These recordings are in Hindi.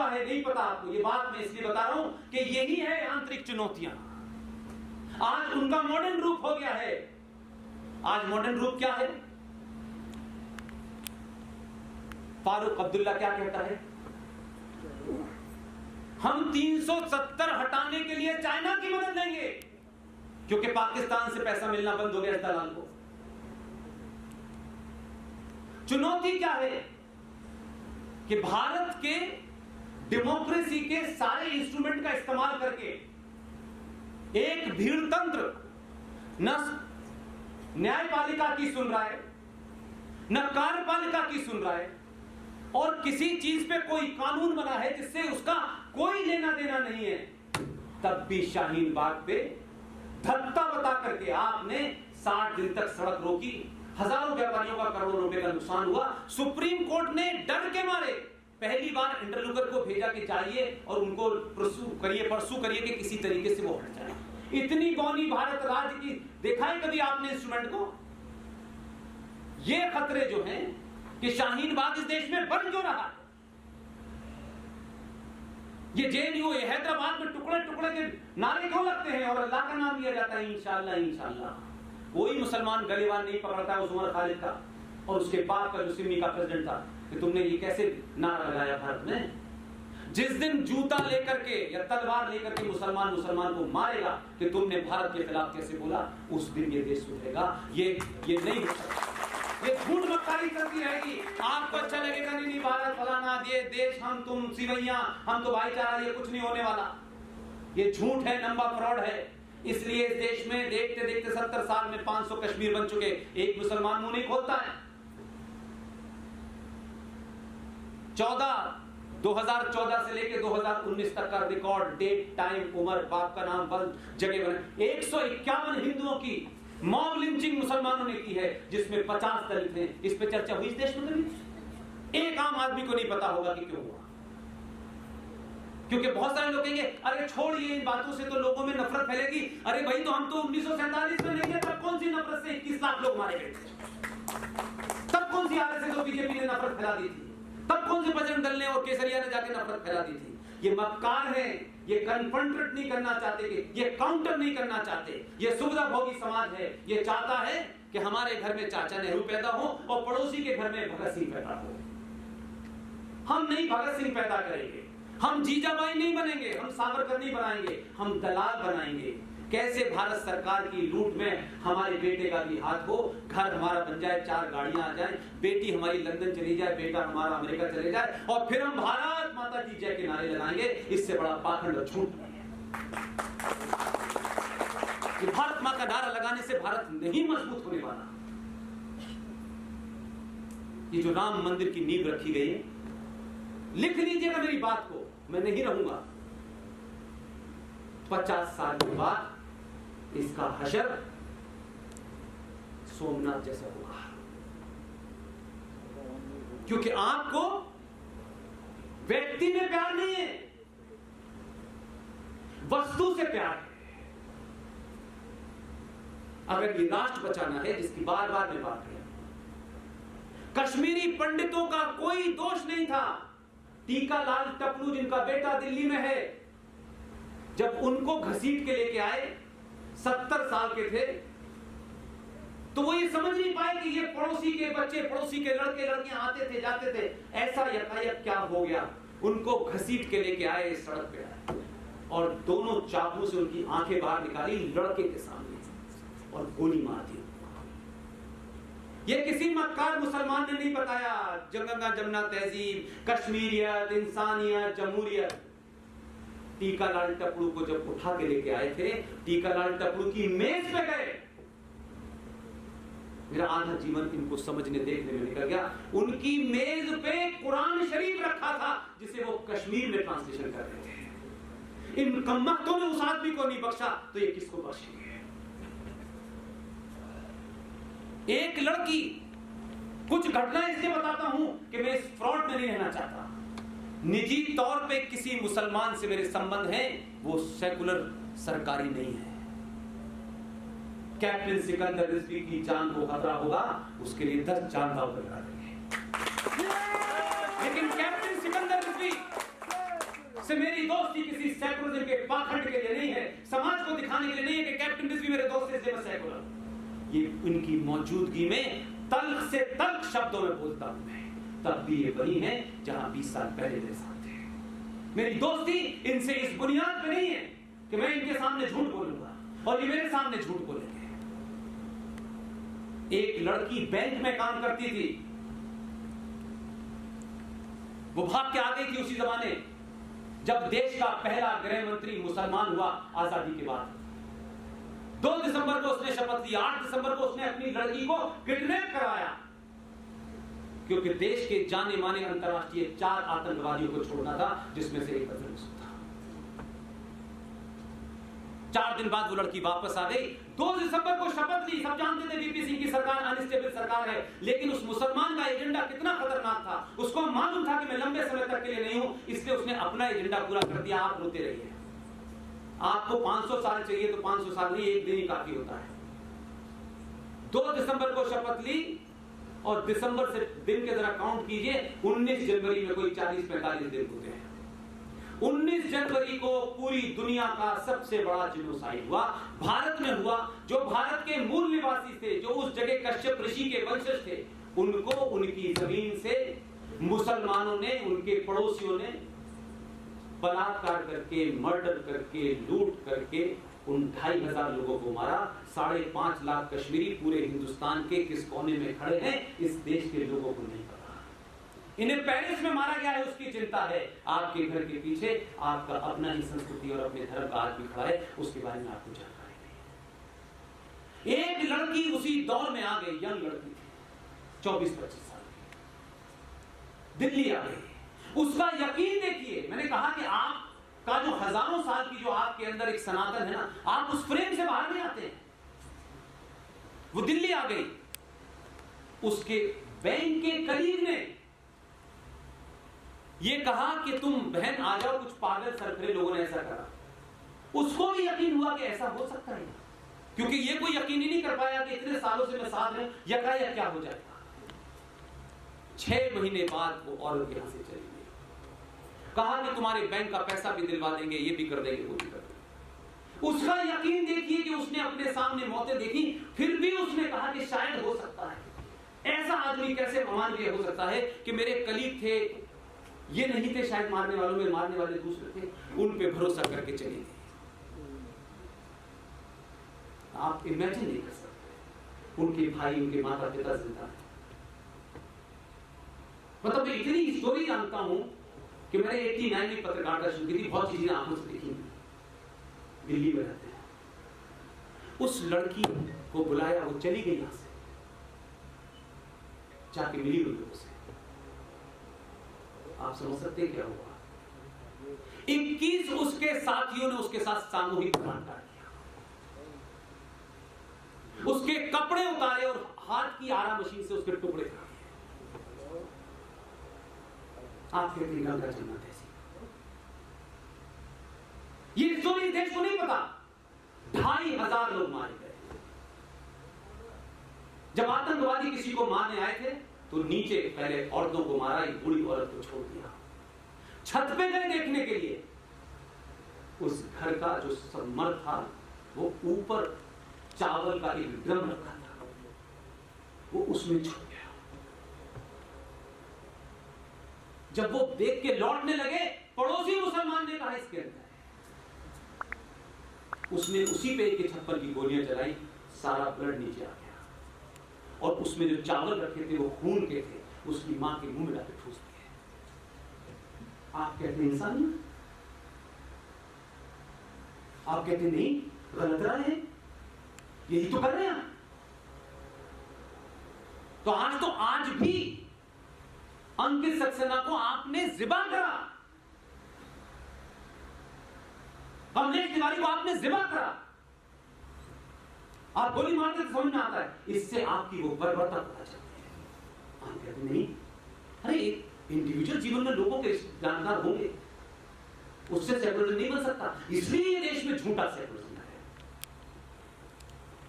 हुआ है नहीं पता आपको, ये बात मैं इसलिए बता रहा हूं कि यही है आंतरिक चुनौतियां। आज उनका मॉडर्न रूप हो गया है। आज मॉडर्न रूप क्या है? फारूक अब्दुल्ला क्या कहता है? हम 370 हटाने के लिए चाइना की मदद लेंगे, क्योंकि पाकिस्तान से पैसा मिलना बंद हो गया इस दलाल को। चुनौती क्या है कि भारत के डेमोक्रेसी के सारे इंस्ट्रूमेंट का इस्तेमाल करके एक भीड़ तंत्र न न्यायपालिका की सुन रहा है, न कार्यपालिका की सुन रहा है, और किसी चीज पे कोई कानून बना है जिससे उसका कोई लेना देना नहीं है, तब भी शाहीन बाग पे धत्ता बता करके आपने 60 दिन तक सड़क रोकी, हजारों व्यापारियों का करोड़ों रुपए का नुकसान हुआ। सुप्रीम कोर्ट ने डर के मारे पहली बार इंटरलोकर को भेजा कि जाइए और उनको परसू करिए कि किसी तरीके से वो हट जाए। इतनी बौनी भारत राज्य की देखा है कभी आपने इंस्ट्रूमेंट को? ये खतरे जो हैं कि शाहीन बाग इस देश में बन जो रहा है, ये जेएनयू हैदराबाद में टुकड़े टुकड़े के नारे क्यों लगते हैं और अल्लाह का नाम लिया जाता है इंशाअल्लाह इंशाअल्लाह। कोई मुसलमान गलेवान नहीं पकड़ता है उस उमर खालिद का और उसके बाप का जो सिमी का प्रेसिडेंट था कि तुमने ये कैसे नारा लगाया भारत में। जिस दिन जूता लेकर के या तलवार लेकर के मुसलमान को मारेगा कि तुमने भारत के खिलाफ कैसे बोला, उस दिन ये देश सुधरेगा। ये नहीं हो सकता। ये झूठ मक्कारी करती रहेगी। आपको अच्छा लगेगा नहीं भारत फलाना ये देश, हम तुम सिवैया, हम तो भाईचारा, ये कुछ नहीं होने वाला। ये झूठ है, लंबा फ्रॉड है। इसलिए इस देश में देखते देखते 70 साल में 500 कश्मीर बन चुके, एक मुसलमान मुंह नहीं खोलता है। 2014 से लेकर 2019 तक का रिकॉर्ड, डेट, टाइम, उम्र, बाप का नाम, वंश, जगह बने। 151 हिंदुओं की मॉब लिंचिंग मुसलमानों ने की है, जिसमें 50 दलित हैं। इस पे चर्चा हुई इस देश में कभी? एक आम आदमी को नहीं पता होगा कि क्यों हुआ, क्योंकि बहुत सारे लोग कहेंगे अरे छोड़िए इन बातों से तो लोगों में नफरत फैलेगी। अरे भाई तो हम तो 1947 में नहीं थे, तब कौन सी नफरत से 21 लाख लोग मारे गए थे? तब कौन सी आरएसएस और बीजेपी ने नफरत फैला दी थी? तब कौन से बजरंग दल ने और केसरिया ने जाके नफरत फैला दी थी? ये मक्कार है, ये कन्फ्रंट नहीं करना चाहते, ये काउंटर नहीं करना चाहते। ये सुविधा भोगी समाज है। ये चाहता है कि हमारे घर में चाचा नेहरू पैदा हो और पड़ोसी के घर में भगत सिंह पैदा हो। हम नहीं भगत सिंह पैदा करेंगे, हम जीजाबाई नहीं बनेंगे, हम सावरकर नहीं बनाएंगे, हम दलाल बनाएंगे। कैसे भारत सरकार की लूट में हमारे बेटे का भी हाथ हो, घर हमारा बन जाए, 4 गाड़ियां आ जाए, बेटी हमारी लंदन चली जाए, बेटा हमारा अमेरिका चले जाए, और फिर हम भारत माता की जय के नारे लगाएंगे। इससे बड़ा पाखंड और झूठ नहीं है। ये भारत मां का नारा लगाने से भारत नहीं मजबूत होने वाला। ये जो राम मंदिर की नींव रखी गई है, लिख लीजिएगा मेरी बात को, मैं नहीं रहूंगा। 50 साल के बाद इसका हशर सोमनाथ जैसा होगा, क्योंकि आपको व्यक्ति में प्यार नहीं है, वस्तु से प्यार है। अगर ये राष्ट्र बचाना है, जिसकी बार बार मैं बात किया, कश्मीरी पंडितों का कोई दोष नहीं था। टीका लाल टपलू जिनका बेटा दिल्ली में है, जब उनको घसीट के लेके आए, 70 साल के थे, तो वो ये समझ नहीं पाए कि ये पड़ोसी के बच्चे, पड़ोसी के लड़के लड़कियां आते थे जाते थे, ऐसा यकायक क्या हो गया। उनको घसीट के लेके आए, इस सड़क पे आए और दोनों चाकू से उनकी आंखें बाहर निकाली लड़के के सामने और गोली मार दी। ये किसी मक्कार मुसलमान ने नहीं बताया। गंगा जमुना तहजीब, कश्मीरियत, इंसानियत, जमहूरियत। टीकालाल टपलू को जब उठा के लेके आए थे, टीकालाल टपलू की मेज पे गए। मेरा आधा जीवन इनको समझने देखने में निकल गया। उनकी मेज पे कुरान शरीफ रखा था, जिसे वो कश्मीर में ट्रांसलेशन कर रहे थे। इन कम्मख्तों ने उस आदमी को नहीं बख्शा, तो ये किसको बख्शेंगे? एक लड़की, कुछ घटना इसलिए बताता हूं कि मैं इस फ्रॉड में नहीं रहना चाहता। निजी तौर पे किसी मुसलमान से मेरे संबंध हैं, वो सेकुलर सरकारी नहीं है। कैप्टन सिकंदर रिजवी की जान को खतरा होगा, उसके लिए 10 जान दांव पर लगा देंगे। लेकिन कैप्टन सिकंदर रिजवी से मेरी दोस्ती किसी सेकुलरिज्म के पाखंड के लिए नहीं है, समाज को दिखाने के लिए नहीं है कि कैप्टन बिस्बी मेरे दोस्त है इसलिए मैं सेकुलर। ये इनकी मौजूदगी में तल्ख से तल्ख शब्दों में बोलता हूं मैं, तब भी ये वही है जहां 20 साल पहले मेरे साथ थे। मेरी दोस्ती इनसे इस बुनियाद पे नहीं है कि मैं इनके सामने झूठ बोलूंगा और ये मेरे सामने झूठ बोलेंगे। एक लड़की बैंक में काम करती थी, वो भाग के आ गई थी उसी जमाने जब देश का पहला गृह मंत्री मुसलमान हुआ आजादी के बाद। 2 दिसंबर को उसने शपथ ली, 8 दिसंबर को उसने अपनी लड़की को किडनैप कराया, क्योंकि देश के जाने माने अंतरराष्ट्रीय 4 आतंकवादियों को छोड़ना था, जिसमें से एक अजहर मसूद था। 4 दिन बाद वो लड़की वापस आ गई। 2 दिसंबर को शपथ ली। सब जानते थे वीपी सिंह की सरकार अनस्टेबल सरकार है, लेकिन उस मुसलमान का एजेंडा कितना खतरनाक था, उसको मालूम था कि मैं लंबे समय तक के लिए नहीं हूं, इसलिए उसने अपना एजेंडा पूरा कर दिया। आप रोते रहिए, आपको 500 साल चाहिए तो 500 साल नहीं, एक दिन ही काफी होता है। 2 दिसंबर को शपथ ली और दिसंबर से दिन के जरा काउंट कीजिए, 19 जनवरी में कोई 40-45 दिन होते हैं। 19 जनवरी को पूरी दुनिया का सबसे बड़ा जिनोसाइड हुआ, भारत में हुआ। जो भारत के मूल निवासी थे, जो उस जगह कश्यप ऋषि के वंशज थे, उनको उनकी जमीन से मुसलमानों ने, उनके पड़ोसियों ने बलात्कार करके, मर्डर करके, लूट करके उन 2500 लोगों को मारा। 5.5 लाख कश्मीरी पूरे हिंदुस्तान के किस कोने में खड़े हैं, इस देश के लोगों को नहीं पता। इन्हें पेरिस में मारा गया है, उसकी चिंता है। आपके घर के पीछे आपका अपना ही संस्कृति और अपने धर्म का आदमी खड़ा है, उसके बारे में आपको जानकारी नहीं। एक लड़की उसी दौर में आ गई, यंग लड़की थी, 24-25 साल की, दिल्ली आ गई। उसका यकीन देखिए, मैंने कहा कि आपका जो हजारों साल की जो आपके अंदर एक सनातन है ना, आप उस फ्रेम से बाहर नहीं आते हैं। वो दिल्ली आ गई, उसके बैंक के कलीग ने ये कहा कि तुम बहन आ जाओ, कुछ पागल सरफरे लोगों ने ऐसा करा। उसको भी यकीन हुआ कि ऐसा हो सकता है, क्योंकि ये कोई यकीन ही नहीं कर पाया कि इतने सालों से मैं साथ में यकायक क्या हो जाएगा। 6 महीने बाद वो औरत यहां से चली गई। कहा कि तुम्हारे बैंक का पैसा भी दिलवा देंगे, ये भी कर देंगे, वो भी कर देंगे। उसका यकीन देखिए कि उसने अपने सामने मौतें देखी, फिर भी उसने कहा कि शायद हो सकता है। ऐसा आदमी कैसे अमानवीय हो सकता है कि मेरे कलीग थे, ये नहीं थे शायद मारने वालों में, मारने वाले दूसरे थे, उन पे भरोसा करके चली गई। आप इमेजिन नहीं कर सकते, उनके भाई, उनके माता पिता जिंदा है। मतलब मैं इतनी स्टोरी जानता हूं कि मैंने 89 में पत्रकारिता शुरू की थी, बहुत चीजें आंखों से देखी। दिल्ली में रहते हैं, उस लड़की को बुलाया, वो चली गई यहां से, जाके मिली उन लोगों से। आप समझ सकते हैं क्या हुआ? 21 उसके साथियों ने उसके साथ सामूहिक बलात्कार किया, उसके कपड़े उतारे और हाथ की आरा मशीन से उसके टुकड़े कर दिए। आपके गंगा का जन्नत ऐसी। ये स्टोरी देश को नहीं पता। 2500 लोग मारे गए। जब आतंकवादी किसी को मारने आए थे तो नीचे पहले औरतों को मारा, एक बूढ़ी औरत को छोड़ दिया। छत पे गए देखने के लिए, उस घर का जो मर्द था वो ऊपर चावल का एक ड्रम रखा था, वो उसमें छुप गया। जब वो देख के लौटने लगे, पड़ोसी मुसलमान ने कहा इसके अंदर, उसने उसी पे एक 56 की गोलियां चलाई, सारा ब्लड नीचे आ गया और उसमें जो चावल रखे थे वो खून के थे, उसकी मां के मुंह में डाल के ठूस दिए। आप कहते हैं इंसानियत? आप कहते नहीं गलत राय है, यही तो कर रहे हैं। तो आज भी अंकित सक्सेना को आपने जिबा करा, कमलेश तिवारी को आपने जिबा करा, आप गोली मारते तो समझ में आता है, इससे आपकी वो बर्बरता पता चलती है। आप कहते नहीं, अरे इंडिविजुअल जीवन में लोगों के जानकार होंगे, उससे सेकुलरिज्म नहीं बन सकता, इसलिए ये देश में झूठा सेकुलरिज्म है।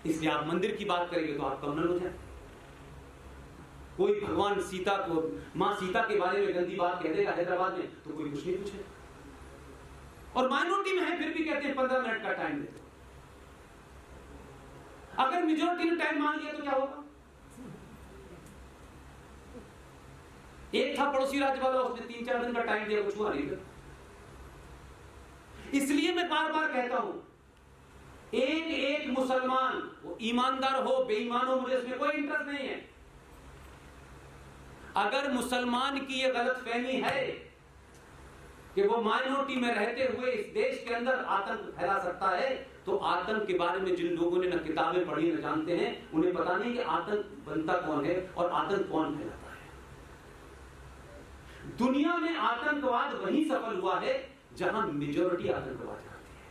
इसलिए आप मंदिर की बात करेंगे तो आप कम्युनल हो जाए। कोई भगवान सीता को, मां सीता के बारे में गंदी बात कह देगा हैदराबाद में तो कोई कुछ नहीं पूछेगा। और माइनॉरिटी में है फिर भी कहते हैं 15 मिनट का टाइम दे दो। अगर मेजॉरिटी ने टाइम मांग लिया तो क्या होगा? एक था पड़ोसी राज्य वाला, उसने 3-4 दिन का टाइम दिया, कुछ हुआ नहीं। इसलिए मैं बार बार कहता हूं, एक एक मुसलमान, वो ईमानदार हो बेईमान हो, मुझे इसमें कोई इंटरेस्ट नहीं है। अगर मुसलमान की यह गलतफहमी है कि वो माइनॉरिटी में रहते हुए इस देश के अंदर आतंक फैला सकता है, तो आतंक के बारे में जिन लोगों ने न किताबें पढ़ी न जानते हैं, उन्हें पता नहीं कि आतंक बनता कौन है और आतंक कौन फैलाता है। दुनिया में आतंकवाद वहीं सफल हुआ है जहां मेजॉरिटी आतंकवाद करती है,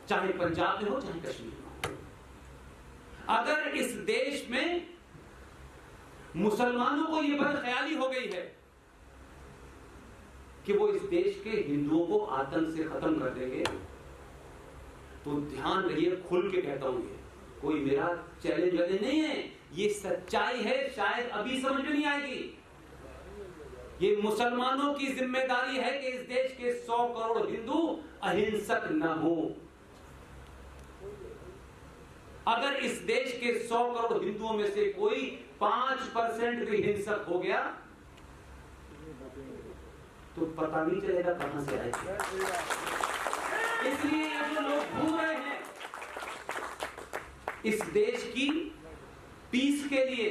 चाहे पंजाब में हो चाहे कश्मीर में हो। अगर इस देश में मुसलमानों को यह बदख्याली हो गई है कि वो इस देश के हिंदुओं को आतंक से खत्म कर देंगे, तो ध्यान रहिए, खुल के कहता हूं, ये कोई मेरा चैलेंज वैलेंज नहीं है, ये सच्चाई है। शायद अभी समझ में नहीं आएगी। ये मुसलमानों की जिम्मेदारी है कि इस देश के 100 करोड़ हिंदू अहिंसक न हो। अगर इस देश के 100 करोड़ हिंदुओं में से कोई 5% भी हिंसक हो गया तो पता नहीं चलेगा कहां से आएगा। इसलिए ये जो लोग घूम रहे हैं इस देश की पीस के लिए,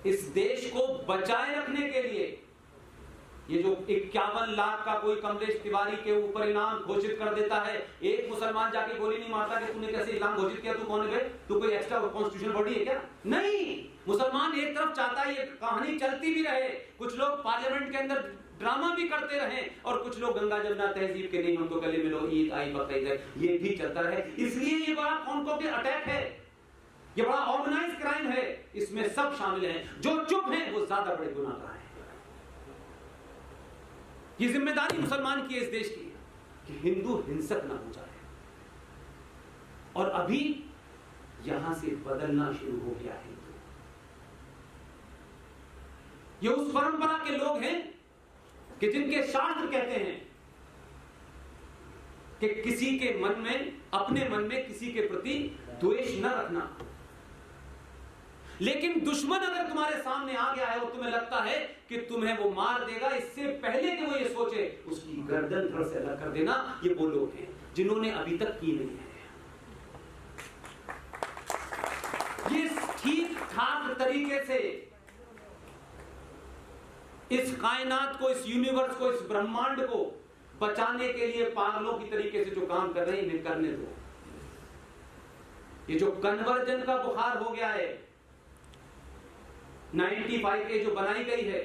इस देश को बचाए रखने के लिए, ये जो 51 लाख का कोई कमलेश तिवारी के ऊपर इनाम घोषित कर देता है, एक मुसलमान जाके गोली नहीं मारता कि तूने कैसे इनाम घोषित किया, तू कौन है, तू कोई एक्स्ट्रा कॉन्स्टिट्यूशन बॉडी है क्या? नहीं। मुसलमान एक तरफ चाहता है ये कहानी चलती भी रहे, कुछ लोग पार्लियामेंट के अंदर ड्रामा भी करते रहे, और कुछ लोग गंगा जमुना तहजीब के नहीं हमको गले मिलो, ईद आई बकरीद है, ये भी चलता रहे। इसलिए ये बड़ा कॉन्कोर्ड अटैक है, ये बड़ा ऑर्गेनाइज्ड क्राइम है, इसमें सब शामिल हैं। जो चुप हैं वो ज्यादा बड़े गुनाहगार हैं। ये जिम्मेदारी मुसलमान की है इस देश की कि हिंदू हिंसक ना हो जाए, और अभी यहां से बदलना शुरू हो गया है। ये उस परंपरा के लोग हैं कि जिनके शास्त्र कहते हैं कि किसी के मन में, अपने मन में किसी के प्रति द्वेष न रखना। लेकिन दुश्मन अगर तुम्हारे सामने आ गया है और तुम्हें लगता है कि तुम्हें वो मार देगा, इससे पहले कि वो ये सोचे उसकी गर्दन धड़ से अलग कर देना, ये वो लोग हैं जिन्होंने अभी तक की नहीं है। ये ठीक ठाक तरीके से इस कायनात को, इस यूनिवर्स को, इस ब्रह्मांड को बचाने के लिए पागलों की तरीके से जो काम कर रहे हैं, इन्हें करने दो। ये जो कन्वर्जन का बुखार हो गया है, 95 के जो बनाई गई है,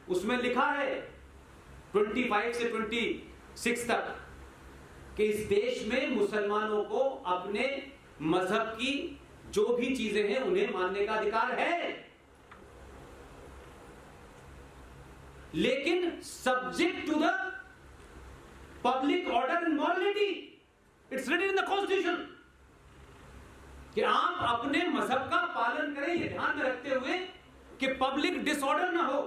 उसमें लिखा है 25 से 26 तक कि इस देश में मुसलमानों को अपने मजहब की जो भी चीजें हैं उन्हें मानने का अधिकार है, लेकिन subject to the public order and morality. It's written in the constitution कि आप अपने मजहब का पालन करें, ये ध्यान में रखते हुए कि पब्लिक डिसऑर्डर ना हो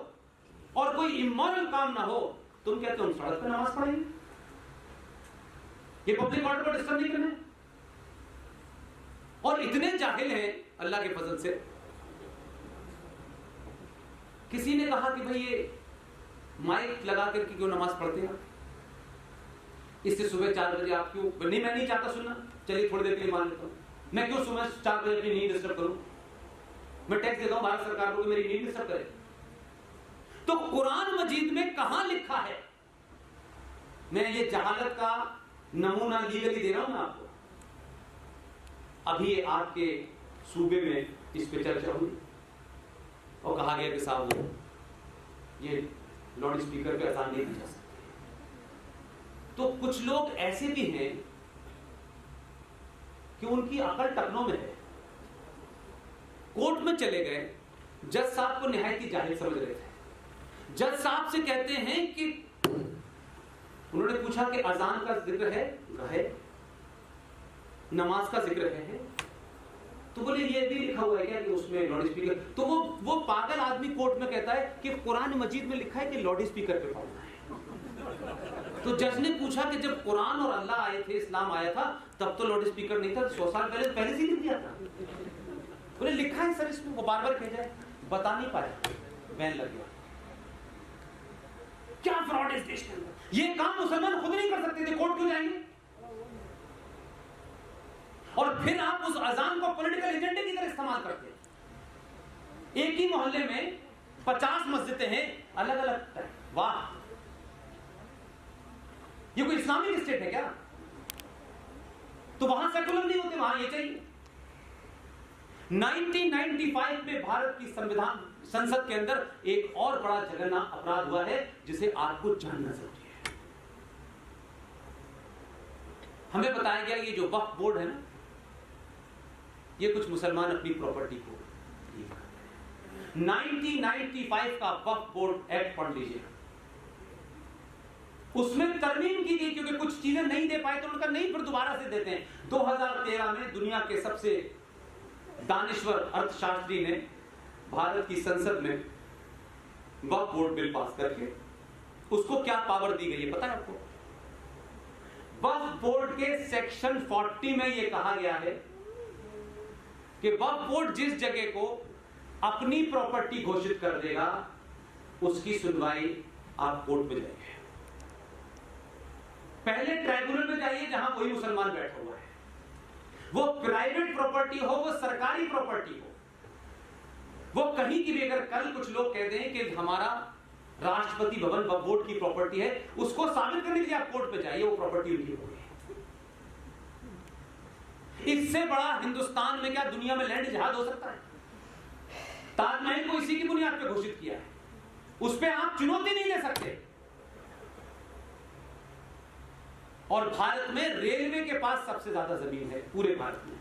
और कोई इमोरल काम ना हो। तुम कहते हो हम सड़क पर नमाज पढ़ेंगे, ये पब्लिक ऑर्डर को डिस्टर्ब नहीं करना। और इतने जाहिल हैं अल्लाह के फजल से, किसी ने कहा कि भाई ये माइक लगा करके क्यों नमाज पढ़ते हैं, इससे सुबह 4 बजे आप क्यों, नहीं मैं नहीं चाहता सुनना, चलिए थोड़ी देर के लिए मान लेता हूं, मैं क्यों सुबह 4 बजे अपनी नींद डिस्टर्ब करूं, मैं टैक्स देता हूं भारत सरकार को कि मेरी नींद डिस्टर्ब करे। तो कुरान मजीद में कहां लिखा है, मैं ये जहालत का नमूना लीगली दे रहा हूं ना आपको। अभी आपके सूबे में इस पे चर्चा हुई और कहा गया कि साहब वो ये लाउड स्पीकर पे अजान नहीं दी जा सकती। तो कुछ लोग ऐसे भी हैं कि उनकी अकल टकनों में है, कोर्ट में चले गए, जज साहब को निहायत ही जाहिल समझ रहे थे। जज साहब से कहते हैं कि उन्होंने पूछा कि अजान का जिक्र है, नमाज का जिक्र है, तो बोले ये भी लिखा हुआ है क्या कि उसमें लाउड स्पीकर। तो वो पागल आदमी कोर्ट में कहता है कि कुरान मजीद में लिखा है कि लाउड स्पीकर पे पढ़ना है। तो जज ने पूछा कि जब कुरान और अल्लाह आए थे, इस्लाम आया था, तब तो लाउड स्पीकर नहीं था, 100 साल पहले से लिख दिया था। बोले लिखा है सर इसमें, वो बार बार भेजा है, बता नहीं पाया, बैन लग गया। क्या फ्रॉड इस देश के अंदर। ये काम मुसलमान खुद नहीं कर सकते थे, कोर्ट क्यों जाएंगे? और फिर आप उस अजान को पॉलिटिकल एजेंडे की तरह इस्तेमाल करते हैं। एक ही मोहल्ले में 50 मस्जिदें हैं अलग अलग। वाह, ये कोई इस्लामिक स्टेट है क्या? तो वहां सेकुलर नहीं होते, वहां ये चाहिए। 1995 में भारत की संविधान संसद के अंदर एक और बड़ा जघन्य अपराध हुआ है जिसे आपको जानना जरूरी है। हमें बताया गया ये जो वक्फ बोर्ड है ना, ये कुछ मुसलमान अपनी प्रॉपर्टी को 1995 का वक्फ बोर्ड एक्ट पढ़ लीजिए। उसमें तरमीम की गई क्योंकि कुछ चीजें नहीं दे पाए तो उनका नहीं, फिर दोबारा से देते हैं। 2013 में दुनिया के सबसे दानिश्वर अर्थशास्त्री ने भारत की संसद में वक्फ बोर्ड बिल पास करके उसको क्या पावर दी गई है पता है आपको? वक्फ बोर्ड के सेक्शन 40 में यह कहा गया है कि वक्फ बोर्ड जिस जगह को अपनी प्रॉपर्टी घोषित कर देगा उसकी सुनवाई आप कोर्ट में जाएंगे। पहले ट्राइब्यूनल में जाइए जहां कोई मुसलमान बैठा हुआ है, वो प्राइवेट प्रॉपर्टी हो, वो सरकारी प्रॉपर्टी हो, वो कहीं की भी। अगर कल कुछ लोग कह दें कि हमारा राष्ट्रपति भवन वक्फ बोर्ड की प्रॉपर्टी है, उसको साबित करने के लिए आप कोर्ट पे जाइए, वो प्रॉपर्टी उनकी होगी। इससे बड़ा हिंदुस्तान में क्या दुनिया में लैंड जिहाद हो सकता है? ताजमहल को इसी की बुनियाद पे घोषित किया है, उस पे आप चुनौती नहीं दे सकते। और भारत में रेलवे के पास सबसे ज्यादा जमीन है पूरे भारत में,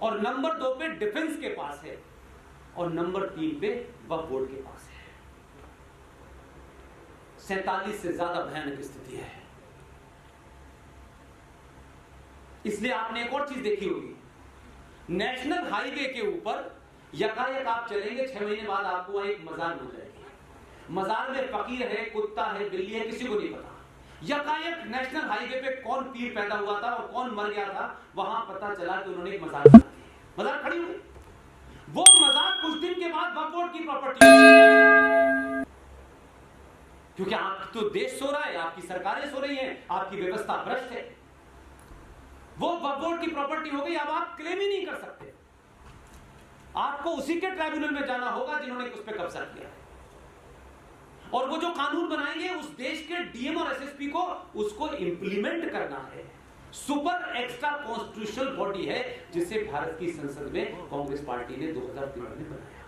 और नंबर 2 पे डिफेंस के पास है, और नंबर 3 पे वक्फ बोर्ड के पास है। 47 से ज्यादा भयानक स्थिति है। इसलिए आपने एक और चीज देखी होगी, नेशनल हाईवे के ऊपर यकायक आप चलेंगे, 6 महीने बाद आपको एक मजार मिल जाएगी। मजार में फकीर है, कुत्ता है, बिल्ली है, किसी को नहीं पता। यकायक नेशनल हाईवे पे कौन पीर पैदा हुआ था और कौन मर गया था, वहां पता चला कि उन्होंने एक मजार बना दी। मजार खड़ी हुई, वो मजार कुछ दिन के बाद वक्फ बोर्ड की प्रॉपर्टी, क्योंकि आप तो देश सो रहा है, आपकी सरकारें सो रही हैं, आपकी व्यवस्था भ्रष्ट है। वो वक्फ बोर्ड की प्रॉपर्टी हो गई, अब आप क्लेम ही नहीं कर सकते। आपको उसी के ट्राइब्यूनल में जाना होगा जिन्होंने उस पर कब्जा किया है। और वो जो कानून बनाएंगे उस देश के डीएम और एसएसपी को उसको इंप्लीमेंट करना है। सुपर एक्स्ट्रा कॉन्स्टिट्यूशनल बॉडी है जिसे भारत की संसद में कांग्रेस पार्टी ने 2013 में बनाया।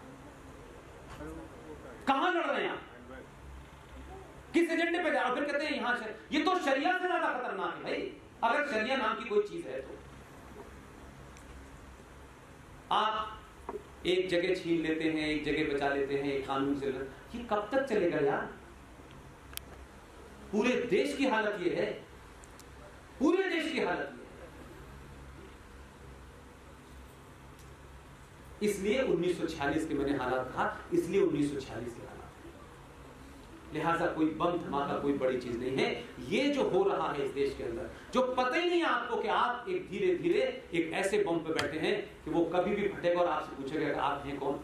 कहां लड़ रहे हैं आप? किस एजेंडे पे जा रहे हो? फिर कहते हैं यहां से, ये तो शरिया से ज्यादा खतरनाक है भाई। अगर शरिया नाम की कोई चीज है तो आप एक जगह छीन लेते हैं, एक जगह बचा लेते हैं, एक कानून से। ये कब तक चलेगा यार? पूरे देश की हालत ये है, पूरे देश की हालत ये है। इसलिए 1946 के मैंने हालात कहा, इसलिए 1946 के हालात। लिहाजा कोई बम धमाका कोई बड़ी चीज नहीं है। ये जो हो रहा है इस देश के अंदर, जो पता ही नहीं है आपको कि आप एक धीरे धीरे एक ऐसे बम पे बैठे हैं कि वो कभी भी फटेगा और आपसे पूछेगा आप हैं कौन।